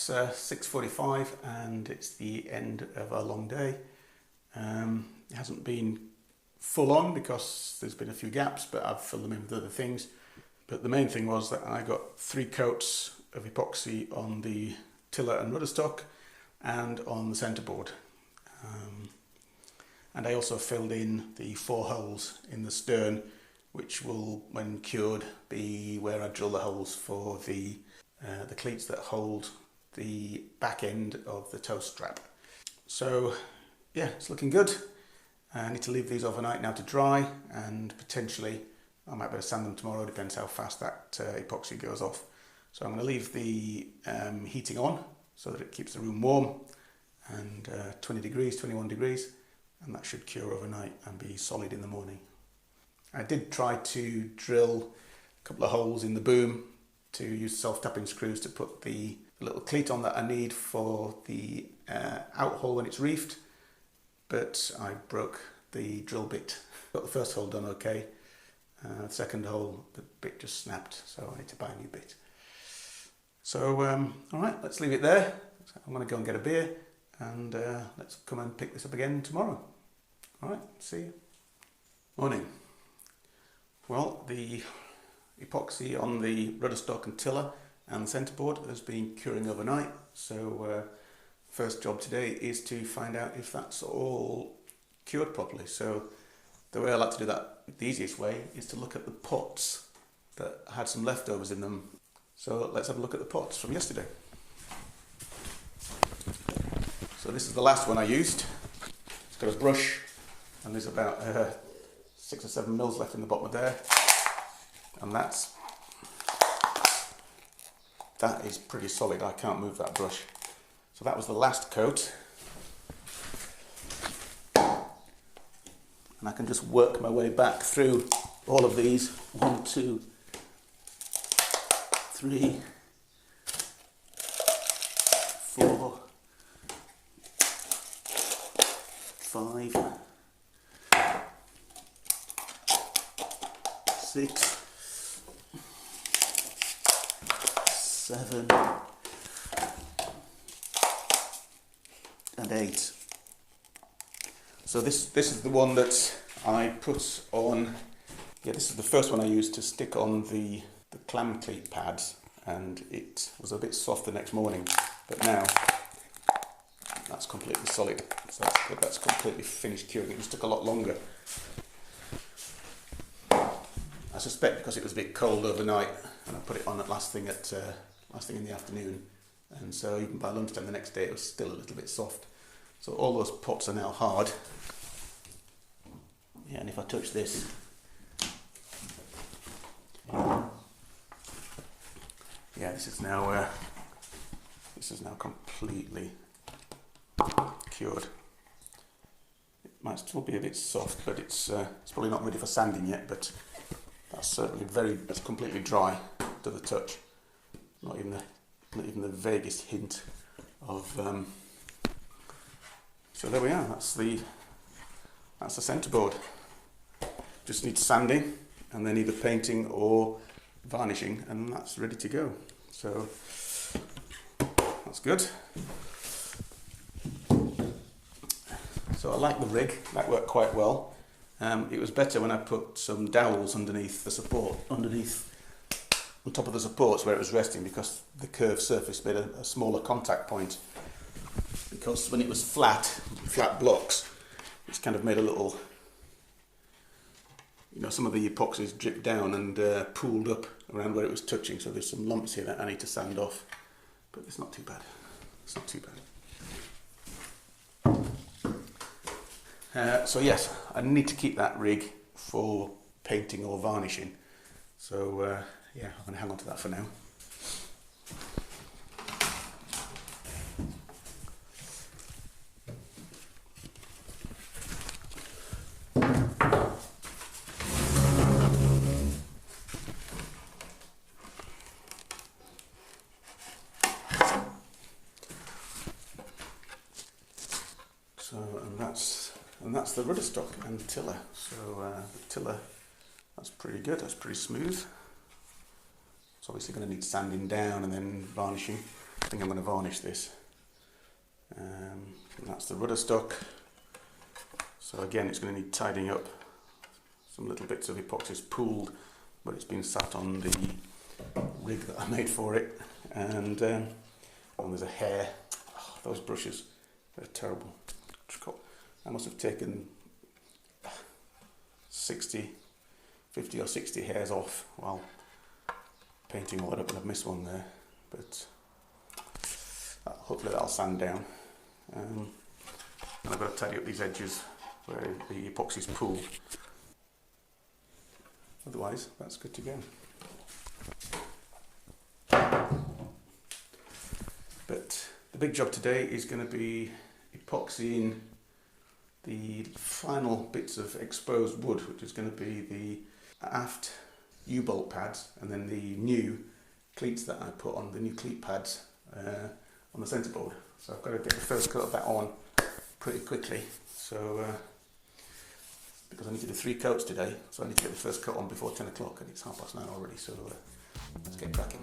6:45 and it's the end of a long day. It hasn't been full on because there's been a few gaps, but I've filled them in with other things. But the main thing was that I got 3 coats of epoxy on the tiller and rudder stock and on the centreboard. And I also filled in the 4 holes in the stern, which will, when cured, be where I drill the holes for the cleats that hold the back end of the tow strap. So yeah, it's looking good. I need to leave these overnight now to dry, and potentially I might be able to sand them tomorrow, depends how fast that epoxy goes off. So I'm going to leave the heating on so that it keeps the room warm, and 20 degrees, 21 degrees, and that should cure overnight and be solid in the morning. I did try to drill a couple of holes in the boom to use self-tapping screws to put the little cleat on that I need for the out hole when it's reefed, but I broke the drill bit. Got the first hole done okay. The second hole, the bit just snapped, so I need to buy a new bit. So, all right, let's leave it there. I'm going to go and get a beer, and let's come and pick this up again tomorrow. All right, see you. Morning. Well, the epoxy on the rudder stock and tiller and the centreboard has been curing overnight, so first job today is to find out if that's all cured properly. So the way I like to do that, the easiest way, is to look at the pots that had some leftovers in them. So let's have a look at the pots from yesterday. So this is the last one I used. It's got a brush, and there's about 6 or 7 mils left in the bottom of there, and that is pretty solid. I can't move that brush. So that was the last coat, and I can just work my way back through all of these. 1, 2, 3, 4, 5, 6, 7, and 8. So this is the one that I put on. Yeah, this is the first one I used to stick on the clam cleat pads, and it was a bit soft the next morning, but now that's completely solid. So that's good. That's completely finished curing. It just took a lot longer. I suspect because it was a bit cold overnight, and I put it on at last thing in the afternoon, and so even by lunchtime the next day it was still a little bit soft. So all those pots are now hard. Yeah, and if I touch this, yeah, this is now completely cured. It might still be a bit soft, but it's probably not ready for sanding yet. But that's that's completely dry to the touch. Not even the vaguest hint of. So there we are. That's the centreboard. Just needs sanding, and then either painting or varnishing, and that's ready to go. So that's good. So I like the rig. That worked quite well. It was better when I put some dowels underneath the support, on top of the supports where it was resting, because the curved surface made a smaller contact point. Because when it was flat blocks, it's kind of made a little, some of the epoxies dripped down and pooled up around where it was touching. So there's some lumps here that I need to sand off, but it's not too bad. It's not too bad. So yes, I need to keep that rig for painting or varnishing. So yeah, I'm going to hang on to that for now. And that's the rudder stock and tiller. So the tiller, that's pretty good. That's pretty smooth. It's obviously going to need sanding down and then varnishing. I think I'm going to varnish this. And that's the rudder stock. So again, it's going to need tidying up. Some little bits of epoxy's pooled, but it's been sat on the rig that I made for it. And there's a hair. Oh, those brushes, they're terrible. I must have taken 50 or 60 hairs off while painting all that up, and I've missed one there. But hopefully that'll sand down. And I've got to tidy up these edges where the epoxy's pooled. Otherwise, that's good to go. But the big job today is going to be epoxying the final bits of exposed wood, which is going to be the aft U-bolt pads and then the new cleats that I put on, the new cleat pads on the centreboard. So I've got to get the first coat of that on pretty quickly. So because I need to do 3 coats today, so I need to get the first coat on before 10 o'clock, and it's 9:30 already, so let's get cracking.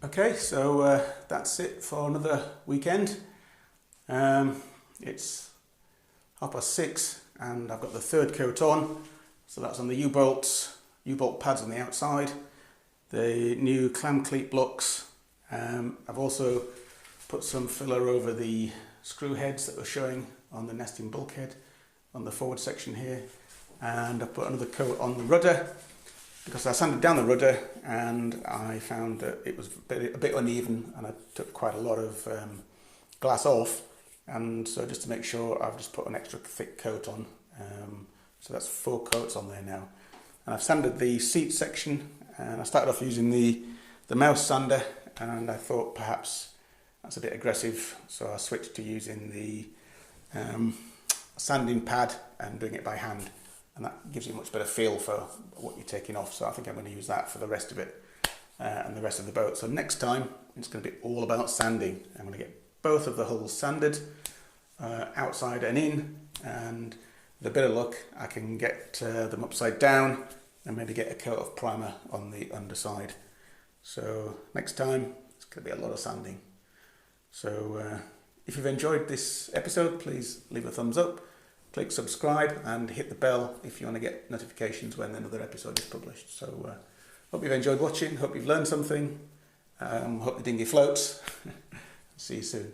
Okay, so that's it for another weekend. It's 6:30 and I've got the 3rd coat on. So that's on the U-bolts, U-bolt pads on the outside, the new clam cleat blocks. I've also put some filler over the screw heads that were showing on the nesting bulkhead on the forward section here. And I've put another coat on the rudder, because I sanded down the rudder and I found that it was a bit uneven, and I took quite a lot of glass off, and so just to make sure I've just put an extra thick coat on. So that's 4 coats on there now. And I've sanded the seat section, and I started off using the mouse sander, and I thought perhaps that's a bit aggressive, so I switched to using the sanding pad and doing it by hand. And that gives you a much better feel for what you're taking off. So I think I'm going to use that for the rest of it and the rest of the boat. So next time it's going to be all about sanding. I'm going to get both of the hulls sanded, outside and in, and with a bit of luck I can get them upside down and maybe get a coat of primer on the underside. So next time it's going to be a lot of sanding. So if you've enjoyed this episode, please leave a thumbs up. Click subscribe and hit the bell if you want to get notifications when another episode is published. So hope you've enjoyed watching, hope you've learned something, hope the dinghy floats. See you soon.